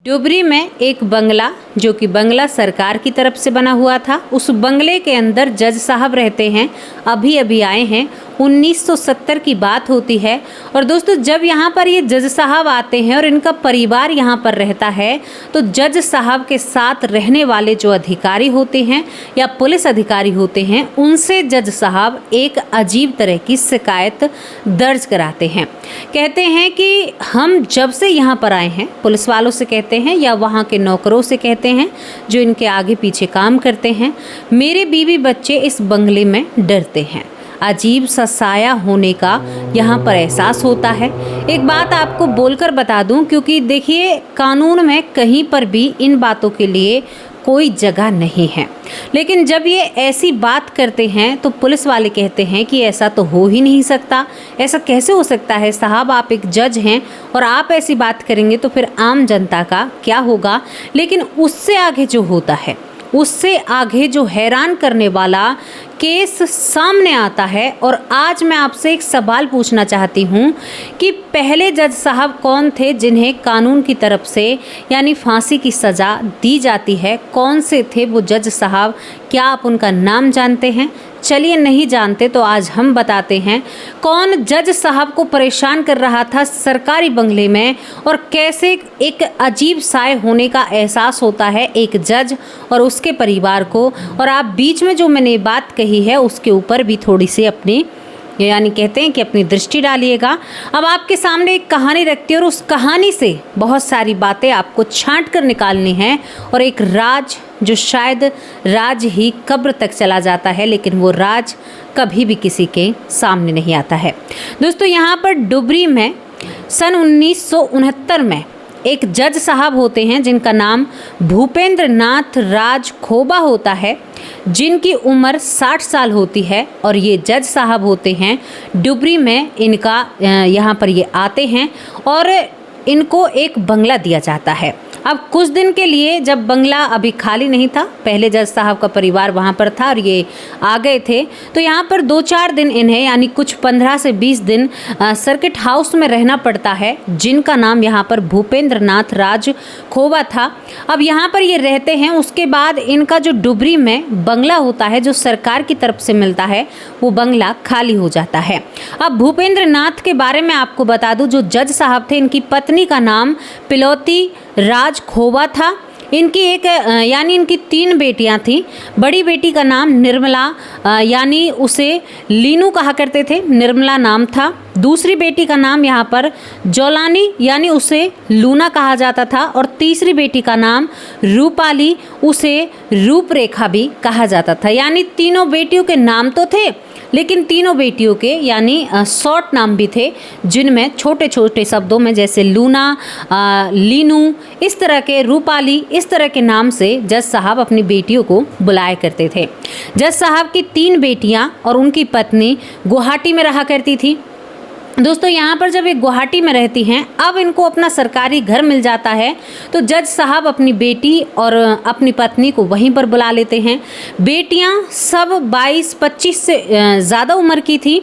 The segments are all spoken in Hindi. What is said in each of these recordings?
डुबरी में एक बंगला जो कि बंगला सरकार की तरफ से बना हुआ था, उस बंगले के अंदर जज साहब रहते हैं। अभी अभी आए हैं, 1970 की बात होती है। और दोस्तों, जब यहाँ पर ये जज साहब आते हैं और इनका परिवार यहाँ पर रहता है, तो जज साहब के साथ रहने वाले जो अधिकारी होते हैं या पुलिस अधिकारी होते हैं, उनसे जज साहब एक अजीब तरह की शिकायत दर्ज कराते हैं। कहते हैं कि हम जब से यहाँ पर आए हैं, पुलिस वालों से कहते हैं या वहाँ के नौकरों से कहते हैं जो इनके आगे पीछे काम करते हैं, मेरे बीवी बच्चे इस बंगले में डरते हैं। अजीब सा साया होने का यहाँ पर एहसास होता है। एक बात आपको बोलकर बता दूं, क्योंकि देखिए कानून में कहीं पर भी इन बातों के लिए कोई जगह नहीं है, लेकिन जब ये ऐसी बात करते हैं तो पुलिस वाले कहते हैं कि ऐसा तो हो ही नहीं सकता। ऐसा कैसे हो सकता है साहब, आप एक जज हैं और आप ऐसी बात करेंगे तो फिर आम जनता का क्या होगा। लेकिन उससे आगे जो होता है, उससे आगे जो हैरान करने वाला केस सामने आता है। और आज मैं आपसे एक सवाल पूछना चाहती हूँ कि पहले जज साहब कौन थे जिन्हें कानून की तरफ से यानी फांसी की सज़ा दी जाती है? कौन से थे वो जज साहब? क्या आप उनका नाम जानते हैं? चलिए, नहीं जानते तो आज हम बताते हैं कौन जज साहब को परेशान कर रहा था सरकारी बंगले में, और कैसे एक अजीब साए होने का एहसास होता है एक जज और उसके परिवार को। और आप बीच में जो मैंने बात कही है उसके ऊपर भी थोड़ी सी अपनी यानी कहते हैं कि अपनी दृष्टि डालिएगा। अब आपके सामने एक कहानी रखती है और उस कहानी से बहुत सारी बातें आपको छांट कर निकालनी है, और एक राज जो शायद राज ही कब्र तक चला जाता है, लेकिन वो राज कभी भी किसी के सामने नहीं आता है। दोस्तों, यहाँ पर डुबरी में सन 1969 में एक जज साहब होते हैं जिनका नाम भूपेंद्र नाथ राज खोबा होता है, जिनकी उम्र 60 साल होती है। और ये जज साहब होते हैं डुबरी में, इनका यहाँ पर ये आते हैं और इनको एक बंगला दिया जाता है। अब कुछ दिन के लिए, जब बंगला अभी खाली नहीं था, पहले जज साहब का परिवार वहाँ पर था और ये आ गए थे, तो यहाँ पर 2-4 दिन इन्हें यानी कुछ 15 से 20 दिन सर्किट हाउस में रहना पड़ता है, जिनका नाम यहाँ पर भूपेंद्र नाथ राज खोबा था। अब यहाँ पर ये रहते हैं। उसके बाद इनका जो डुबरी में बंगला होता है जो सरकार की तरफ से मिलता है, वो बंगला खाली हो जाता है। अब भूपेंद्र नाथ के बारे में आपको बता दूं, जो जज साहब थे, इनकी पत्नी का नाम पिलौती राज खोबा था। इनकी एक यानी इनकी 3 बेटियां थीं। बड़ी बेटी का नाम निर्मला यानी उसे लीनू कहा करते थे, निर्मला नाम था। दूसरी बेटी का नाम यहाँ पर जौलानी यानी उसे लूना कहा जाता था। और तीसरी बेटी का नाम रूपाली, उसे रूपरेखा भी कहा जाता था। यानी तीनों बेटियों के नाम तो थे, लेकिन तीनों बेटियों के यानी शॉर्ट नाम भी थे, जिनमें छोटे छोटे शब्दों में जैसे लूना, लीनू, इस तरह के, रूपाली, इस तरह के नाम से जज साहब अपनी बेटियों को बुलाया करते थे। जज साहब की 3 बेटियां और उनकी पत्नी गुवाहाटी में रहा करती थी। दोस्तों, यहाँ पर जब ये गुवाहाटी में रहती हैं, अब इनको अपना सरकारी घर मिल जाता है, तो जज साहब अपनी बेटी और अपनी पत्नी को वहीं पर बुला लेते हैं। बेटियाँ सब 22-25 से ज़्यादा उम्र की थी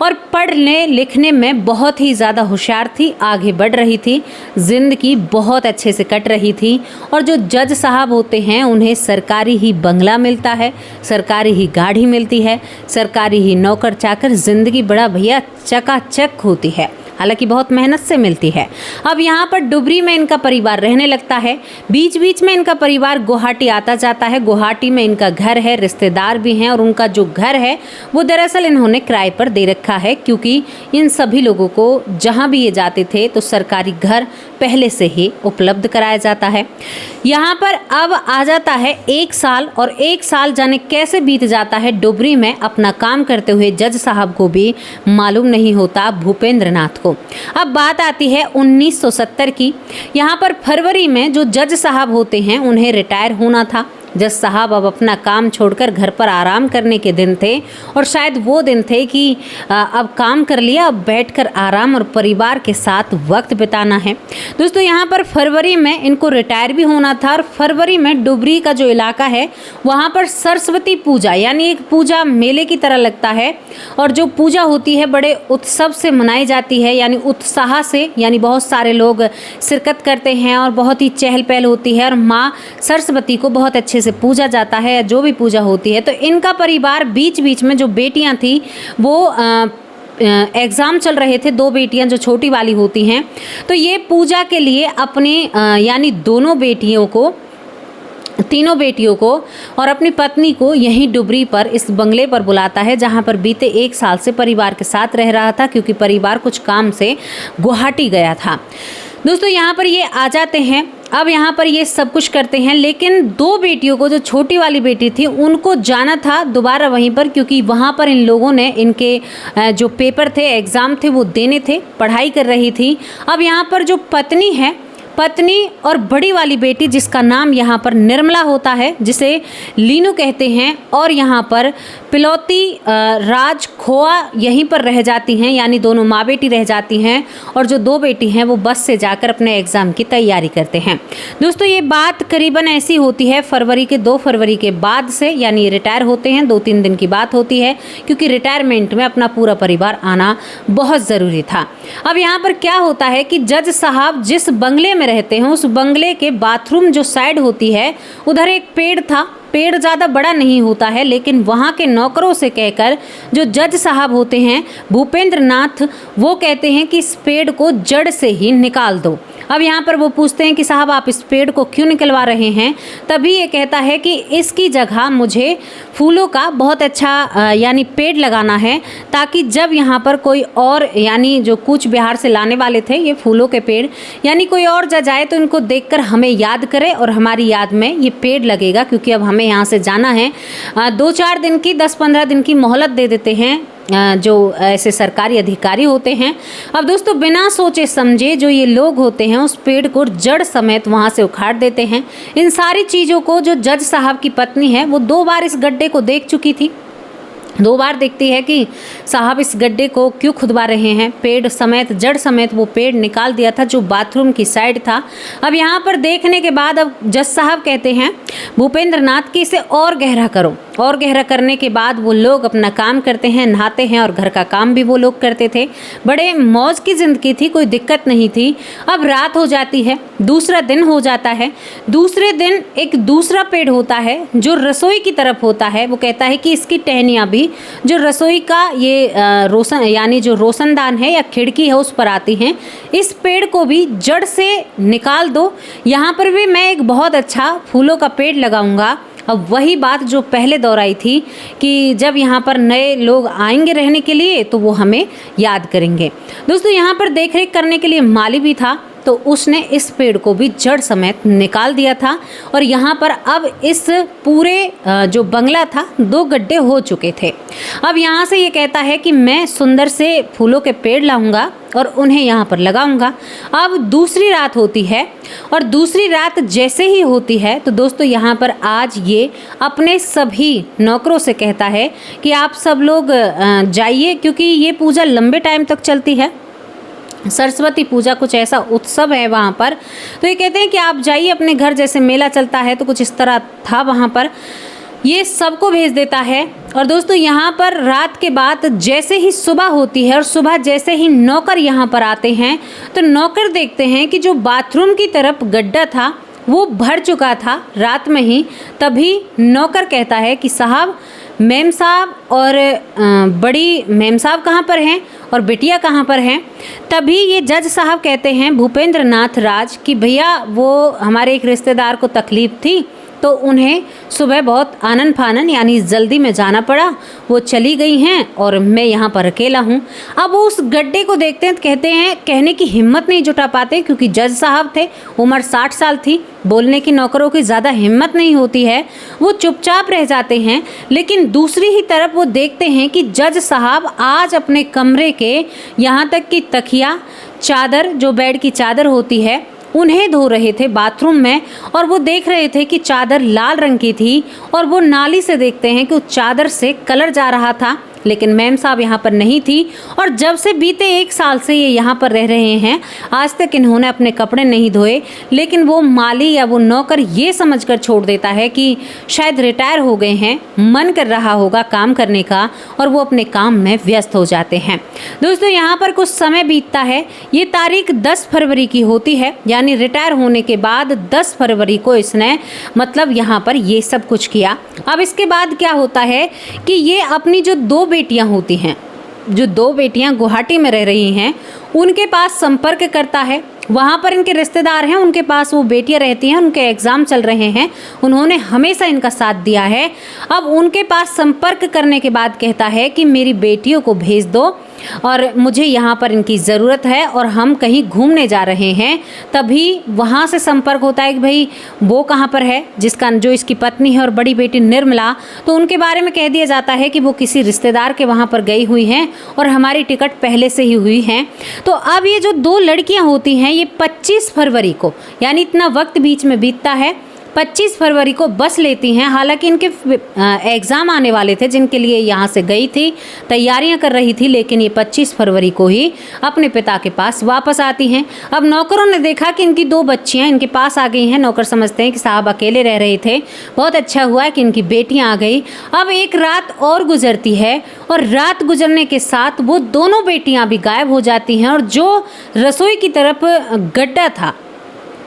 और पढ़ने लिखने में बहुत ही ज़्यादा होशियार थी, आगे बढ़ रही थी, ज़िंदगी बहुत अच्छे से कट रही थी। और जो जज साहब होते हैं, उन्हें सरकारी ही बंगला मिलता है, सरकारी ही गाड़ी मिलती है, सरकारी ही नौकर चाकर, ज़िंदगी बड़ा भैया चकाचक होती है, हालांकि बहुत मेहनत से मिलती है। अब यहाँ पर डुबरी में इनका परिवार रहने लगता है। बीच बीच में इनका परिवार गुवाहाटी आता जाता है। गुवाहाटी में इनका घर है, रिश्तेदार भी हैं, और उनका जो घर है वो दरअसल इन्होंने किराए पर दे रखा है, क्योंकि इन सभी लोगों को जहाँ भी ये जाते थे तो सरकारी घर पहले से ही उपलब्ध कराया जाता है। यहाँ पर अब आ जाता है 1 साल, और 1 साल जाने कैसे बीत जाता है डुबरी में अपना काम करते हुए जज साहब को भी मालूम नहीं होता, भूपेंद्र नाथ को। अब बात आती है 1970 की। यहाँ पर फरवरी में जो जज साहब होते हैं उन्हें रिटायर होना था, जज साहब अब अपना काम छोड़कर घर पर आराम करने के दिन थे और शायद वो दिन थे कि अब काम कर लिया, अब बैठकर आराम और परिवार के साथ वक्त बिताना है। दोस्तों यहाँ पर फरवरी में इनको रिटायर भी होना था और फरवरी में डुबरी का जो इलाका है वहाँ पर सरस्वती पूजा यानी एक पूजा मेले की तरह लगता है और जो पूजा होती है बड़े उत्सव से मनाई जाती है, यानी उत्साह से, यानी बहुत सारे लोग शिरकत करते हैं और बहुत ही चहल पहल होती है और माँ सरस्वती को बहुत अच्छे से पूजा जाता है, जो भी पूजा होती है। तो इनका परिवार बीच बीच में जो बेटियां थी वो एग्ज़ाम चल रहे थे, 2 बेटियां जो छोटी वाली होती हैं, तो ये पूजा के लिए अपने यानी तीनों बेटियों को और अपनी पत्नी को यहीं डुबरी पर इस बंगले पर बुलाता है जहां पर बीते 1 साल से परिवार के साथ रह रहा था, क्योंकि परिवार कुछ काम से गुवाहाटी गया था। दोस्तों यहाँ पर ये आ जाते हैं, अब यहाँ पर ये सब कुछ करते हैं, लेकिन 2 बेटियों को, जो छोटी वाली बेटी थी उनको जाना था दोबारा वहीं पर, क्योंकि वहाँ पर इन लोगों ने इनके जो पेपर थे, एग्ज़ाम थे वो देने थे, पढ़ाई कर रही थी। अब यहाँ पर जो पत्नी और बड़ी वाली बेटी जिसका नाम यहाँ पर निर्मला होता है, जिसे लीनू कहते हैं, और यहाँ पर पिलौती राज खोआ यहीं पर रह जाती हैं, यानी दोनों माँ बेटी रह जाती हैं और जो 2 बेटी हैं वो बस से जाकर अपने एग्ज़ाम की तैयारी करते हैं। दोस्तों ये बात करीबन ऐसी होती है 2 फरवरी के बाद से, यानी रिटायर होते हैं, 2-3 दिन की बात होती है, क्योंकि रिटायरमेंट में अपना पूरा परिवार आना बहुत ज़रूरी था। अब यहाँ पर क्या होता है कि जज साहब जिस बंगले में रहते हैं उस बंगले के बाथरूम जो साइड होती है उधर एक पेड़ था। पेड़ ज़्यादा बड़ा नहीं होता है, लेकिन वहाँ के नौकरों से कहकर जो जज साहब होते हैं भूपेंद्र नाथ, वो कहते हैं कि इस पेड़ को जड़ से ही निकाल दो। अब यहाँ पर वो पूछते हैं कि साहब आप इस पेड़ को क्यों निकलवा रहे हैं? तभी ये कहता है कि इसकी जगह मुझे फूलों का बहुत अच्छा यानी पेड़ लगाना है, ताकि जब यहाँ पर कोई और, यानी जो कूच बिहार से लाने वाले थे ये फूलों के पेड़, यानी कोई और जज आए तो इनको देखकर हमें याद करे और हमारी याद में ये पेड़ लगेगा, क्योंकि अब हमें यहाँ से जाना है। 2-4 दिन की, 10-15 दिन की मोहलत दे देते हैं जो ऐसे सरकारी अधिकारी होते हैं। अब दोस्तों बिना सोचे समझे जो ये लोग होते हैं उस पेड़ को जड़ समेत वहाँ से उखाड़ देते हैं। इन सारी चीज़ों को जो जज साहब की पत्नी है वो 2 बार इस गड्ढे को देख चुकी थी, 2 बार देखती है कि साहब इस गड्ढे को क्यों खुदवा रहे हैं। पेड़ समेत, जड़ समेत वो पेड़ निकाल दिया था जो बाथरूम की साइड था। अब यहाँ पर देखने के बाद अब जज साहब कहते हैं भूपेंद्र नाथ कि इसे और गहरा करो, और गहरा करने के बाद वो लोग अपना काम करते हैं, नहाते हैं और घर का काम भी वो लोग करते थे। बड़े मौज की ज़िंदगी थी, कोई दिक्कत नहीं थी। अब रात हो जाती है, दूसरा दिन हो जाता है। दूसरे दिन एक दूसरा पेड़ होता है जो रसोई की तरफ होता है। वो कहता है कि इसकी टहनियाँ भी जो रसोई का ये रोशन, यानी जो रोशनदान है या खिड़की है उस पर आती हैं, इस पेड़ को भी जड़ से निकाल दो। यहाँ पर भी मैं एक बहुत अच्छा फूलों का पेड़ लगाऊंगा। अब वही बात जो पहले दोहराई थी कि जब यहाँ पर नए लोग आएंगे रहने के लिए तो वो हमें याद करेंगे। दोस्तों यहाँ पर देखरेख करने के लिए माली भी था, तो उसने इस पेड़ को भी जड़ समेत निकाल दिया था और यहाँ पर अब इस पूरे जो बंगला था 2 गड्ढे हो चुके थे। अब यहाँ से ये कहता है कि मैं सुंदर से फूलों के पेड़ लाऊंगा और उन्हें यहाँ पर लगाऊंगा। अब दूसरी रात होती है और दूसरी रात जैसे ही होती है तो दोस्तों यहाँ पर आज ये अपने सभी नौकरों से कहता है कि आप सब लोग जाइए, क्योंकि ये पूजा लंबे टाइम तक चलती है। सरस्वती पूजा कुछ ऐसा उत्सव है वहाँ पर। तो ये कहते हैं कि आप जाइए अपने घर, जैसे मेला चलता है तो कुछ इस तरह था वहाँ पर। ये सबको भेज देता है। और दोस्तों यहाँ पर रात के बाद जैसे ही सुबह होती है और सुबह जैसे ही नौकर यहाँ पर आते हैं तो नौकर देखते हैं कि जो बाथरूम की तरफ गड्ढा था वो भर चुका था रात में ही। तभी नौकर कहता है कि साहब, मेम साहब और बड़ी मेम साहब कहाँ पर हैं और बिटिया कहाँ पर हैं? तभी ये जज साहब कहते हैं भूपेंद्र नाथ राज कि भैया वो हमारे एक रिश्तेदार को तकलीफ़ थी तो उन्हें सुबह बहुत आनन फानन यानी जल्दी में जाना पड़ा, वो चली गई हैं और मैं यहाँ पर अकेला हूँ। अब वो उस गड्ढे को देखते हैं तो कहते हैं, कहने की हिम्मत नहीं जुटा पाते, क्योंकि जज साहब थे, उम्र 60 साल थी, बोलने की नौकरों की ज़्यादा हिम्मत नहीं होती है, वो चुपचाप रह जाते हैं। लेकिन दूसरी ही तरफ वो देखते हैं कि जज साहब आज अपने कमरे के यहाँ तक कि तकिया, चादर, जो बेड की चादर होती है उन्हें धो रहे थे बाथरूम में, और वो देख रहे थे कि चादर लाल रंग की थी, और वो नाली से देखते हैं कि उस चादर से कलर जा रहा था, लेकिन मैम साहब यहाँ पर नहीं थी। और जब से बीते 1 साल से ये यहाँ पर रह रहे हैं, आज तक इन्होंने अपने कपड़े नहीं धोए। लेकिन वो माली या वो नौकर ये समझकर छोड़ देता है कि शायद रिटायर हो गए हैं, मन कर रहा होगा काम करने का, और वो अपने काम में व्यस्त हो जाते हैं। दोस्तों, यहाँ पर कुछ समय बीतता है। ये तारीख 10 फरवरी की होती है, यानी रिटायर होने के बाद 10 फरवरी को इसने मतलब यहाँ पर ये सब कुछ किया। अब इसके बाद क्या होता है कि ये अपनी जो 2 बेटियां होती हैं, जो 2 बेटियां गुवाहाटी में रह रही हैं, उनके पास संपर्क करता है। वहाँ पर इनके रिश्तेदार हैं, उनके पास वो बेटियां रहती हैं, उनके एग्ज़ाम चल रहे हैं, उन्होंने हमेशा इनका साथ दिया है। अब उनके पास संपर्क करने के बाद कहता है कि मेरी बेटियों को भेज दो, और मुझे यहाँ पर इनकी ज़रूरत है, और हम कहीं घूमने जा रहे हैं। तभी वहाँ से संपर्क होता है कि भाई वो कहाँ पर है, जो इसकी पत्नी है और बड़ी बेटी निर्मला। तो उनके बारे में कह दिया जाता है कि वो किसी रिश्तेदार के वहाँ पर गई हुई हैं, और हमारी टिकट पहले से ही हुई हैं। तो अब ये जो 2 लड़कियाँ होती हैं, ये 25 फरवरी को, यानी इतना वक्त बीच में बीतता है, 25 फरवरी को बस लेती हैं। हालांकि इनके एग्ज़ाम आने वाले थे, जिनके लिए यहाँ से गई थी, तैयारियां कर रही थी, लेकिन ये 25 फरवरी को ही अपने पिता के पास वापस आती हैं। अब नौकरों ने देखा कि इनकी 2 बच्चियां इनके पास आ गई हैं। नौकर समझते हैं कि साहब अकेले रह रहे थे, बहुत अच्छा हुआ है कि इनकी बेटियाँ आ गई। अब एक रात और गुजरती है, और रात गुजरने के साथ वो दोनों बेटियाँ भी गायब हो जाती हैं, और जो रसोई की तरफ गड्ढा था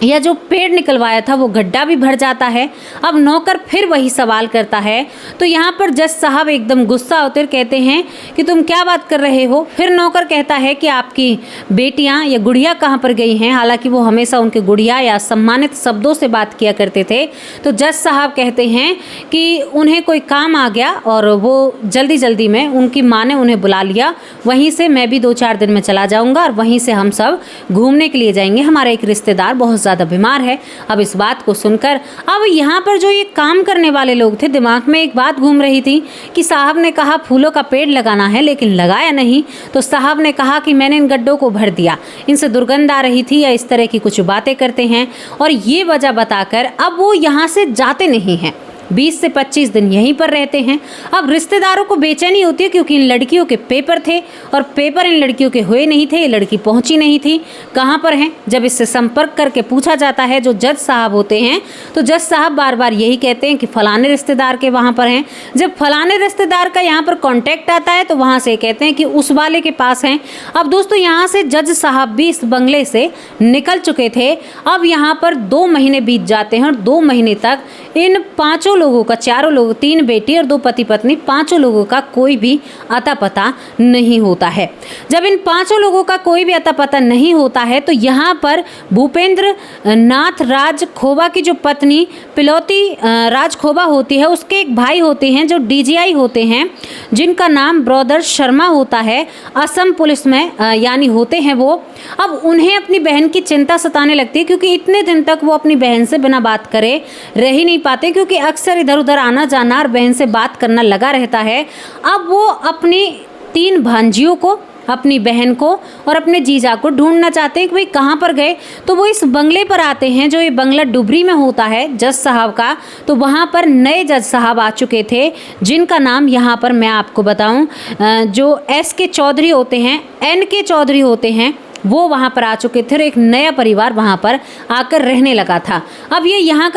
या जो पेड़ निकलवाया था, वो गड्ढा भी भर जाता है। अब नौकर फिर वही सवाल करता है। तो यहाँ पर जज साहब एकदम गुस्सा होते और कहते हैं कि तुम क्या बात कर रहे हो। फिर नौकर कहता है कि आपकी बेटियाँ या गुड़िया कहाँ पर गई हैं। हालांकि वो हमेशा उनके गुड़िया या सम्मानित शब्दों से बात किया करते थे। तो जज साहब कहते हैं कि उन्हें कोई काम आ गया, और वो जल्दी जल्दी में उनकी माँ ने उन्हें बुला लिया। वहीं से मैं भी 2-4 दिन में चला जाऊँगा, और वहीं से हम सब घूमने के लिए जाएंगे। हमारा एक रिश्तेदार बहुत ज़्यादा बीमार है। अब इस बात को सुनकर अब यहाँ पर जो ये काम करने वाले लोग थे, दिमाग में एक बात घूम रही थी कि साहब ने कहा फूलों का पेड़ लगाना है, लेकिन लगाया नहीं। तो साहब ने कहा कि मैंने इन गड्ढों को भर दिया, इनसे दुर्गंध आ रही थी, या इस तरह की कुछ बातें करते हैं। और ये वजह बताकर अब वो यहाँ से जाते नहीं हैं। 20 से 25 दिन यहीं पर रहते हैं। अब रिश्तेदारों को बेचैनी होती है, क्योंकि इन लड़कियों के पेपर थे, और पेपर इन लड़कियों के हुए नहीं थे। ये लड़की पहुंची नहीं थी, कहाँ पर हैं। जब इससे संपर्क करके पूछा जाता है, जो जज साहब होते हैं, तो जज साहब बार बार यही कहते हैं कि फलाने रिश्तेदार के वहाँ पर हैं। जब फलाने रिश्तेदार का यहाँ पर कॉन्टैक्ट आता है, तो वहाँ से कहते हैं कि उस वाले के पास हैं। अब दोस्तों, यहाँ से जज साहब भी इस बंगले से निकल चुके थे। अब यहाँ पर 2 महीने बीत जाते हैं, और 2 महीने तक इन 5 लोगों का, 4 लोग, 3 बेटी और 2 पति पत्नी, 5 लोगों का कोई भी अता पता नहीं होता है। जब इन 5 लोगों का कोई भी अता पता नहीं होता है, तो यहाँ पर भूपेंद्र नाथ राज खोबा की जो पत्नी पिलौती राज खोबा होती है, उसके एक भाई होते हैं जो DGI होते हैं, जिनका नाम ब्रदर शर्मा होता है, असम पुलिस में यानी होते हैं वो। अब उन्हें अपनी बहन की चिंता सताने लगती है, क्योंकि इतने दिन तक वो अपनी बहन से बिना बात करे रह ही नहीं पाते, क्योंकि अक्सर इधर उधर आना जाना और बहन से बात करना लगा रहता है। अब वो अपनी 3 भांजियों को, अपनी बहन को और अपने जीजा को ढूंढना चाहते हैं कि भाई कहाँ पर गए। तो वो इस बंगले पर आते हैं, जो ये बंगला डुबरी में होता है जज साहब का। तो वहाँ पर नए जज साहब आ चुके थे, जिनका नाम यहाँ पर मैं आपको बताऊँ, जो SK चौधरी होते हैं, NK चौधरी होते हैं, वो वहाँ पर आ चुके थे, और एक नया परिवार वहाँ पर आकर रहने लगा था। अब ये यहाँ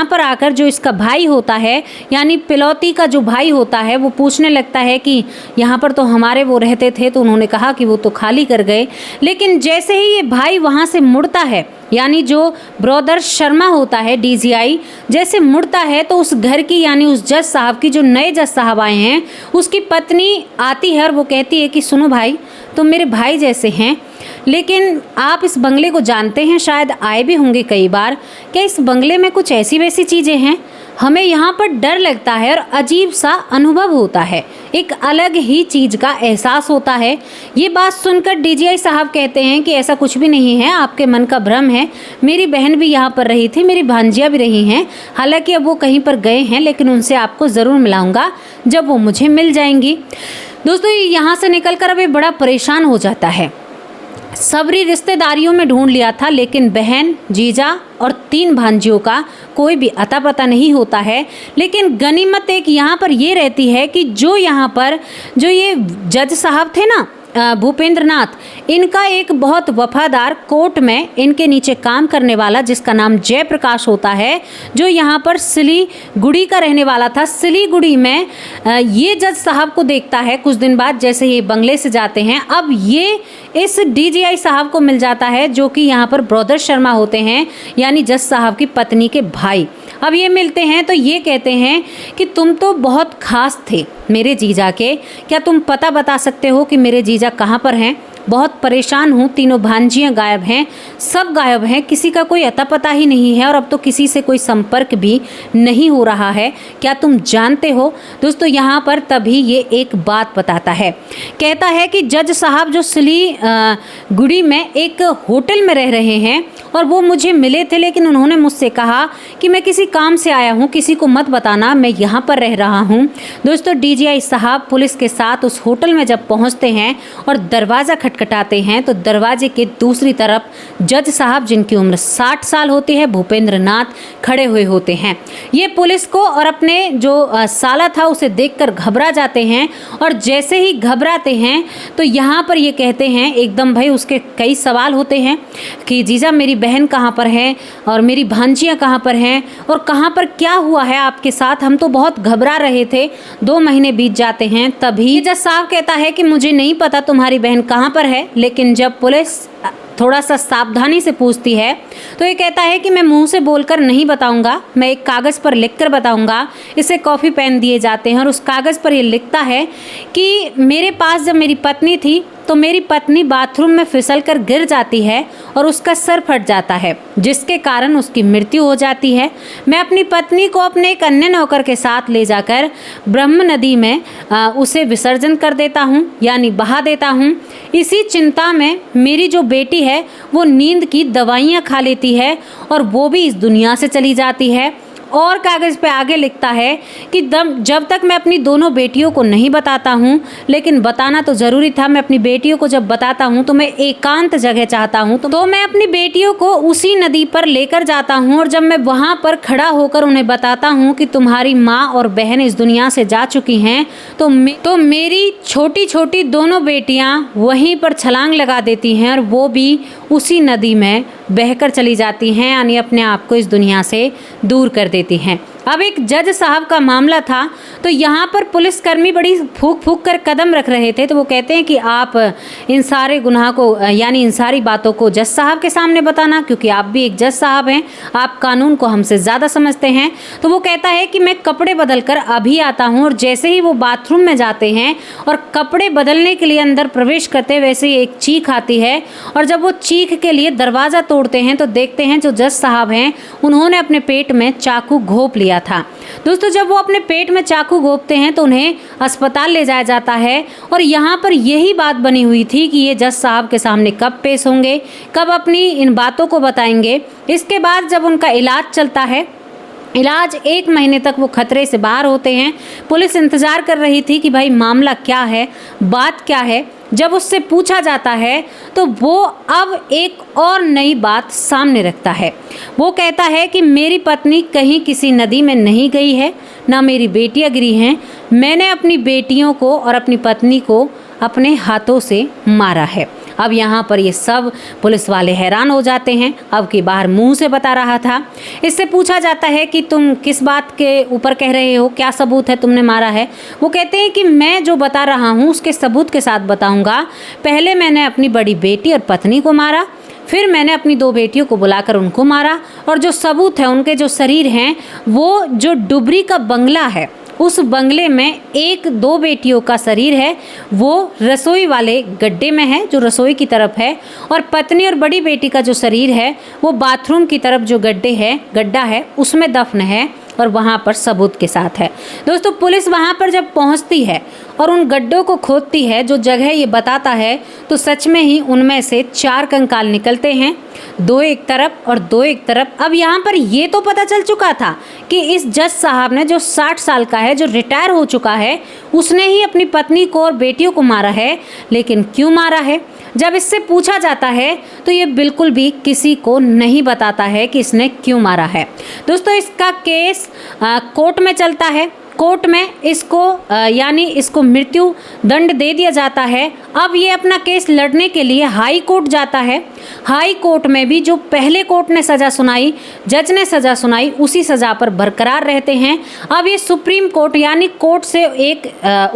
पर आकर जो इसका भाई होता है, यानी पिलौती का जो भाई होता है, वो पूछने लगता है कि यहाँ पर तो हमारे वो रहते थे। तो उन्होंने कहा कि वो तो खाली कर गए। लेकिन जैसे ही ये भाई वहाँ से मुड़ता है, यानी जो ब्रदर शर्मा होता है DGI, जैसे मुड़ता है, तो उस घर की, यानी उस जज साहब की, जो नए जज साहब आए हैं, उसकी पत्नी आती है और वो कहती है कि सुनो भाई, तुम मेरे भाई जैसे हैं, लेकिन आप इस बंगले को जानते हैं, शायद आए भी होंगे कई बार। क्या इस बंगले में कुछ ऐसी वैसी चीज़ें हैं? हमें यहाँ पर डर लगता है और अजीब सा अनुभव होता है, एक अलग ही चीज़ का एहसास होता है। ये बात सुनकर DGI साहब कहते हैं कि ऐसा कुछ भी नहीं है, आपके मन का भ्रम है। मेरी बहन भी यहाँ पर रही थी, मेरी भांजियाँ भी रही हैं, हालांकि अब वो कहीं पर गए हैं, लेकिन उनसे आपको ज़रूर मिलाऊंगा जब वो मुझे मिल जाएंगी। दोस्तों, यहाँ से निकल कर अब ये बड़ा परेशान हो जाता है। सबरी रिश्तेदारियों में ढूंढ लिया था, लेकिन बहन, जीजा और 3 भांजियों का कोई भी अता पता नहीं होता है। लेकिन गनीमत एक यहाँ पर ये रहती है कि जो यहाँ पर जो ये जज साहब थे ना, भूपेंद्र नाथ, इनका एक बहुत वफादार कोर्ट में इनके नीचे काम करने वाला, जिसका नाम जयप्रकाश होता है, जो यहाँ पर सिलीगुड़ी का रहने वाला था। सिलीगुड़ी में ये जज साहब को देखता है कुछ दिन बाद, जैसे ये बंगले से जाते हैं। अब ये इस डीजीआई साहब को मिल जाता है, जो कि यहाँ पर ब्रदर शर्मा होते हैं, यानी जज साहब की पत्नी के भाई। अब ये मिलते हैं तो ये कहते हैं कि तुम तो बहुत खास थे मेरे जीजा के, क्या तुम पता बता सकते हो कि मेरे जीजा कहाँ पर हैं? बहुत परेशान हूँ, तीनों भांजियाँ गायब हैं, सब गायब हैं, किसी का कोई अता पता ही नहीं है और अब तो किसी से कोई संपर्क भी नहीं हो रहा है, क्या तुम जानते हो? दोस्तों यहाँ पर तभी ये एक बात बताता है, कहता है कि जज साहब जो सिलीगुड़ी में एक होटल में रह रहे हैं और वो मुझे मिले थे, लेकिन उन्होंने मुझसे कहा कि मैं किसी काम से आया हूँ, किसी को मत बताना, मैं यहाँ पर रह रहा हूँ। दोस्तों डीजीआई साहब पुलिस के साथ उस होटल में जब पहुँचते हैं और दरवाज़ा खटखटाते हैं तो दरवाजे के दूसरी तरफ जज साहब, जिनकी उम्र 60 साल होती है, भूपेंद्र नाथ, खड़े हुए होते हैं। ये पुलिस को और अपने जो साला था उसे देखकर घबरा जाते हैं और जैसे ही घबराते हैं तो यहाँ पर ये कहते हैं, एकदम भाई उसके कई सवाल होते हैं कि जीजा मेरी बहन कहाँ पर है और मेरी भांजियाँ कहाँ पर हैं और कहाँ पर क्या हुआ है आपके साथ, हम तो बहुत घबरा रहे थे, 2 महीने बीत जाते हैं। तभी जज साहब कहता है कि मुझे नहीं पता तुम्हारी बहन कहाँ पर है, लेकिन जब पुलिस थोड़ा सा सावधानी से पूछती है तो ये कहता है कि मैं मुंह से बोलकर नहीं बताऊंगा, मैं एक कागज़ पर लिखकर बताऊंगा। इसे कॉफ़ी पेन दिए जाते हैं और उस कागज़ पर ये लिखता है कि मेरे पास जब मेरी पत्नी थी तो मेरी पत्नी बाथरूम में फिसलकर गिर जाती है और उसका सर फट जाता है, जिसके कारण उसकी मृत्यु हो जाती है। मैं अपनी पत्नी को अपने एक अन्य नौकर के साथ ले जाकर ब्रह्म नदी में उसे विसर्जन कर देता हूँ, यानी बहा देता हूँ। इसी चिंता में मेरी जो बेटी है वो नींद की दवाइयाँ खा लेती है और वो भी इस दुनिया से चली जाती है। और कागज़ पे आगे लिखता है कि जब तक मैं अपनी दोनों बेटियों को नहीं बताता हूँ, लेकिन बताना तो ज़रूरी था, मैं अपनी बेटियों को जब बताता हूँ तो मैं एकांत जगह चाहता हूँ, तो मैं अपनी बेटियों को उसी नदी पर लेकर जाता हूँ और जब मैं वहाँ पर खड़ा होकर उन्हें बताता हूँ कि तुम्हारी माँ और बहन इस दुनिया से जा चुकी हैं, तो मेरी छोटी छोटी दोनों बेटियाँ वहीं पर छलांग लगा देती हैं और वो भी उसी नदी में बहकर चली जाती हैं, यानी अपने आप को इस दुनिया से दूर कर देती हैं। अब एक जज साहब का मामला था तो यहाँ पर पुलिसकर्मी बड़ी फूक फूक कर कदम रख रहे थे, तो वो कहते हैं कि आप इन सारे गुनाह को यानी इन सारी बातों को जज साहब के सामने बताना, क्योंकि आप भी एक जज साहब हैं, आप कानून को हमसे ज़्यादा समझते हैं। तो वो कहता है कि मैं कपड़े बदल कर अभी आता हूँ और जैसे ही वो बाथरूम में जाते हैं और कपड़े बदलने के लिए अंदर प्रवेश करते वैसे ही एक चीख आती है और जब वो चीख के लिए दरवाज़ा तोड़ते हैं तो देखते हैं जो जज साहब हैं उन्होंने अपने पेट में चाकू घोंप लिया था। दोस्तों जब वो अपने पेट में चाकू घोंपते हैं तो उन्हें अस्पताल ले जाया जाता है और यहाँ पर यही बात बनी हुई थी कि ये जज साहब के सामने कब पेश होंगे, कब अपनी इन बातों को बताएंगे। इसके बाद जब उनका इलाज चलता है, इलाज 1 महीने तक वो खतरे से बाहर होते हैं। पुलिस इंतज़ार कर रही थी कि भाई मामला क्या है, बात क्या है। जब उससे पूछा जाता है तो वो अब एक और नई बात सामने रखता है। वो कहता है कि मेरी पत्नी कहीं किसी नदी में नहीं गई है, ना मेरी बेटियां गिरी हैं, मैंने अपनी बेटियों को और अपनी पत्नी को अपने हाथों से मारा है। अब यहाँ पर ये सब पुलिस वाले हैरान हो जाते हैं। अब की बार मुंह से बता रहा था। इससे पूछा जाता है कि तुम किस बात के ऊपर कह रहे हो, क्या सबूत है तुमने मारा है। वो कहते हैं कि मैं जो बता रहा हूँ उसके सबूत के साथ बताऊँगा। पहले मैंने अपनी बड़ी बेटी और पत्नी को मारा, फिर मैंने अपनी 2 बेटियों को बुलाकर उनको मारा, और जो सबूत है उनके जो शरीर हैं वो जो डुबरी का बंगला है उस बंगले में 1-2 बेटियों का शरीर है वो रसोई वाले गड्ढे में है जो रसोई की तरफ है, और पत्नी और बड़ी बेटी का जो शरीर है वो बाथरूम की तरफ जो गड्ढा है उसमें दफन है और वहाँ पर सबूत के साथ है। दोस्तों पुलिस वहाँ पर जब पहुँचती है और उन गड्ढों को खोदती है जो जगह ये बताता है तो सच में ही उनमें से 4 कंकाल निकलते हैं, 2 एक तरफ और 2 एक तरफ। अब यहाँ पर ये तो पता चल चुका था कि इस जज साहब ने जो 60 साल का है, जो रिटायर हो चुका है, उसने ही अपनी पत्नी को और बेटियों को मारा है। लेकिन क्यों मारा है, जब इससे पूछा जाता है तो ये बिल्कुल भी किसी को नहीं बताता है कि इसने क्यों मारा है। दोस्तों, इसका केस कोर्ट में चलता है। कोर्ट में इसको यानी इसको मृत्यु दंड दे दिया जाता है। अब ये अपना केस लड़ने के लिए हाई कोर्ट जाता है। हाई कोर्ट में भी जो पहले कोर्ट ने सज़ा सुनाई, जज ने सज़ा सुनाई, उसी सज़ा पर बरकरार रहते हैं। अब ये सुप्रीम कोर्ट यानी कोर्ट से एक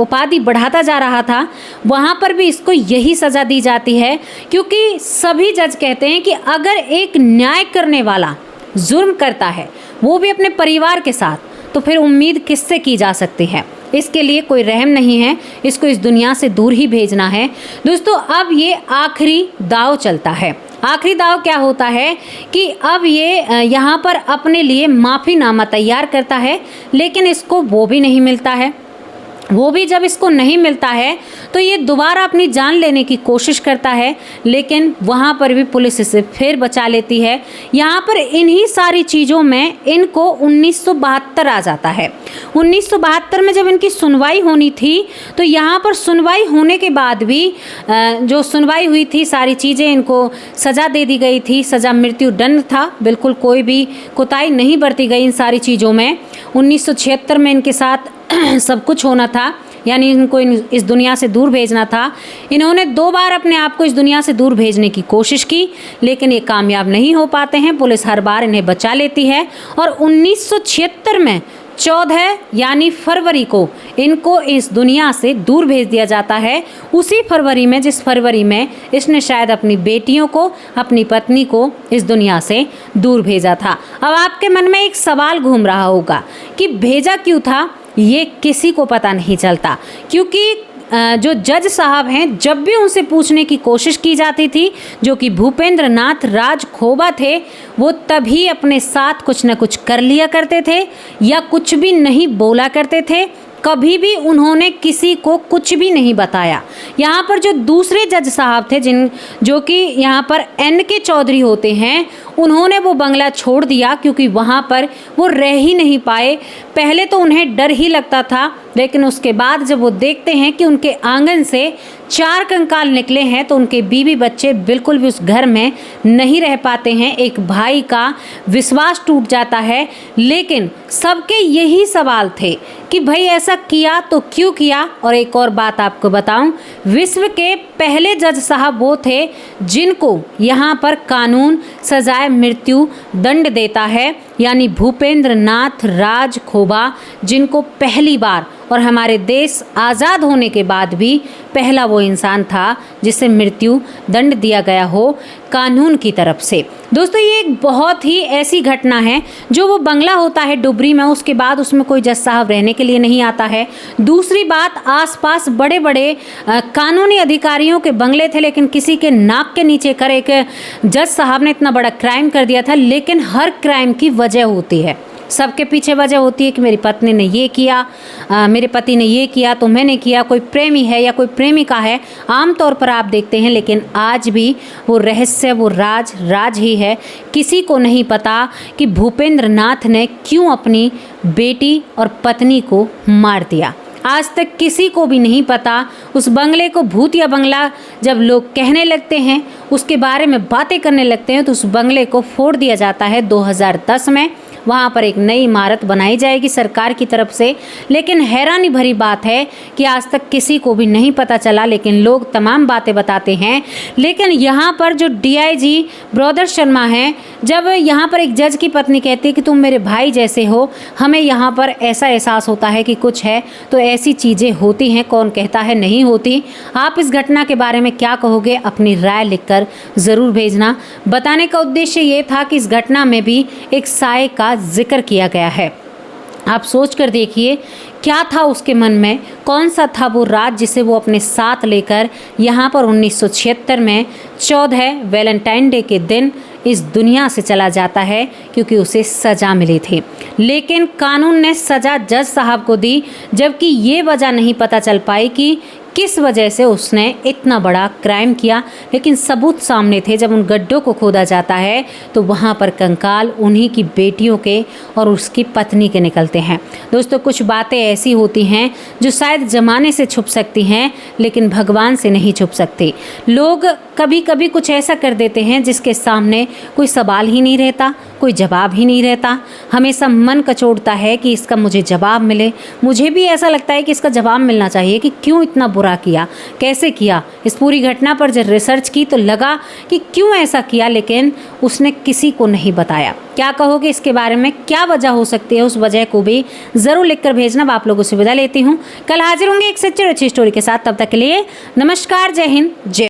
उपाधि बढ़ाता जा रहा था, वहाँ पर भी इसको यही सज़ा दी जाती है, क्योंकि सभी जज कहते हैं कि अगर एक न्याय करने वाला जुर्म करता है, वो भी अपने परिवार के साथ, तो फिर उम्मीद किससे की जा सकती है। इसके लिए कोई रहम नहीं है, इसको इस दुनिया से दूर ही भेजना है। दोस्तों, अब ये आखिरी दाव चलता है। आखिरी दाव क्या होता है कि अब ये यहाँ पर अपने लिए माफ़ीनामा तैयार करता है, लेकिन इसको वो भी नहीं मिलता है। वो भी जब इसको नहीं मिलता है तो ये दोबारा अपनी जान लेने की कोशिश करता है, लेकिन वहाँ पर भी पुलिस इसे फिर बचा लेती है। यहाँ पर इन्हीं सारी चीज़ों में इनको 1972 आ जाता है। 1972 में जब इनकी सुनवाई होनी थी तो यहाँ पर सुनवाई होने के बाद भी जो सुनवाई हुई थी, सारी चीज़ें इनको सज़ा दे दी गई थी। सज़ा मृत्यु दंड था, बिल्कुल कोई भी कोताही नहीं बरती गई इन सारी चीज़ों में। 1976 में इनके साथ सब कुछ होना था, यानी इनको इस दुनिया से दूर भेजना था। इन्होंने 2 बार अपने आप को इस दुनिया से दूर भेजने की कोशिश की, लेकिन ये कामयाब नहीं हो पाते हैं। पुलिस हर बार इन्हें बचा लेती है और 1976 में 14 यानी फरवरी को इनको इस दुनिया से दूर भेज दिया जाता है। उसी फरवरी में जिस फरवरी में इसने शायद अपनी बेटियों को, अपनी पत्नी को इस दुनिया से दूर भेजा था। अब आपके मन में एक सवाल घूम रहा होगा कि भेजा क्यों था, ये किसी को पता नहीं चलता, क्योंकि जो जज साहब हैं, जब भी उनसे पूछने की कोशिश की जाती थी, जो कि भूपेंद्र नाथ राजखोबा थे, वो तभी अपने साथ कुछ न कुछ कर लिया करते थे या कुछ भी नहीं बोला करते थे। कभी भी उन्होंने किसी को कुछ भी नहीं बताया। यहाँ पर जो दूसरे जज साहब थे, जो कि यहाँ पर NK चौधरी होते हैं, उन्होंने वो बंगला छोड़ दिया क्योंकि वहाँ पर वो रह ही नहीं पाए। पहले तो उन्हें डर ही लगता था, लेकिन उसके बाद जब वो देखते हैं कि उनके आंगन से 4 कंकाल निकले हैं तो उनके बीवी बच्चे बिल्कुल भी उस घर में नहीं रह पाते हैं। एक भाई का विश्वास टूट जाता है। लेकिन सबके यही सवाल थे कि भाई ऐसा किया तो क्यों किया। और एक और बात आपको बताऊं, विश्व के पहले जज साहब वो थे जिनको यहाँ पर कानून सजाए मृत्यु दंड देता है, यानी भूपेंद्र नाथ राजखोबा, जिनको पहली बार और हमारे देश आज़ाद होने के बाद भी पहला वो इंसान था जिसे मृत्यु दंड दिया गया हो कानून की तरफ से। दोस्तों, ये एक बहुत ही ऐसी घटना है। जो वो बंगला होता है डुबरी में, उसके बाद उसमें कोई जज साहब रहने के लिए नहीं आता है। दूसरी बात, आसपास बड़े बड़े कानूनी अधिकारियों के बंगले थे, लेकिन किसी के नाक के नीचे कर एक जज साहब ने इतना बड़ा क्राइम कर दिया था। लेकिन हर क्राइम की वजह होती है, सबके पीछे वजह होती है कि मेरी पत्नी ने ये किया, मेरे पति ने ये किया तो मैंने किया। कोई प्रेमी है या कोई प्रेमिका है, आमतौर पर आप देखते हैं, लेकिन आज भी वो रहस्य, वो राज ही है। किसी को नहीं पता कि भूपेंद्र नाथ ने क्यों अपनी बेटी और पत्नी को मार दिया। आज तक किसी को भी नहीं पता। उस बंगले को भूतिया बंगला जब लोग कहने लगते हैं, उसके बारे में बातें करने लगते हैं, तो उस बंगले को फोड़ दिया जाता है 2010 में। वहाँ पर एक नई इमारत बनाई जाएगी सरकार की तरफ से। लेकिन हैरानी भरी बात है कि आज तक किसी को भी नहीं पता चला, लेकिन लोग तमाम बातें बताते हैं। लेकिन यहाँ पर जो DIG ब्रदर शर्मा हैं, जब यहाँ पर एक जज की पत्नी कहती है कि तुम मेरे भाई जैसे हो, हमें यहाँ पर ऐसा एहसास होता है कि कुछ है, तो ऐसी चीज़ें होती हैं। कौन कहता है नहीं होती। आप इस घटना के बारे में क्या कहोगे, अपनी राय लिखकर ज़रूर भेजना। बताने का उद्देश्य ये था कि इस घटना में भी एक साये का जिक्र किया गया है। आप सोच कर देखिए क्या था उसके मन में, कौन सा था वो राज जिसे वो अपने साथ लेकर यहाँ पर 1976 में 14 वैलेंटाइन डे के दिन इस दुनिया से चला जाता है, क्योंकि उसे सज़ा मिली थी। लेकिन कानून ने सज़ा जज साहब को दी, जबकि ये वजह नहीं पता चल पाई कि किस वजह से उसने इतना इतना बड़ा क्राइम किया, लेकिन सबूत सामने थे। जब उन गड्ढों को खोदा जाता है तो वहाँ पर कंकाल उन्हीं की बेटियों के और उसकी पत्नी के निकलते हैं। दोस्तों, कुछ बातें ऐसी होती हैं जो शायद ज़माने से छुप सकती हैं, लेकिन भगवान से नहीं छुप सकती। लोग कभी कभी कुछ ऐसा कर देते हैं जिसके सामने कोई सवाल ही नहीं रहता, कोई जवाब ही नहीं रहता। हमेशा मन कचोटता है कि इसका मुझे जवाब मिले। मुझे भी ऐसा लगता है कि इसका जवाब मिलना चाहिए कि क्यों इतना बुरा किया, कैसे किया। इस पूरी घटना पर जब रिसर्च की तो लगा कि क्यों ऐसा किया, लेकिन उसने किसी को नहीं बताया। क्या कहोगे इसके बारे में, क्या वजह हो सकती है? उस वजह को भी ज़रूर लिखकर भेजना। अब आप लोगों से विदा लेती हूँ। कल हाजिर होंगे एक सच्ची और अच्छी स्टोरी के साथ। तब तक के लिए नमस्कार, जय हिंद, जय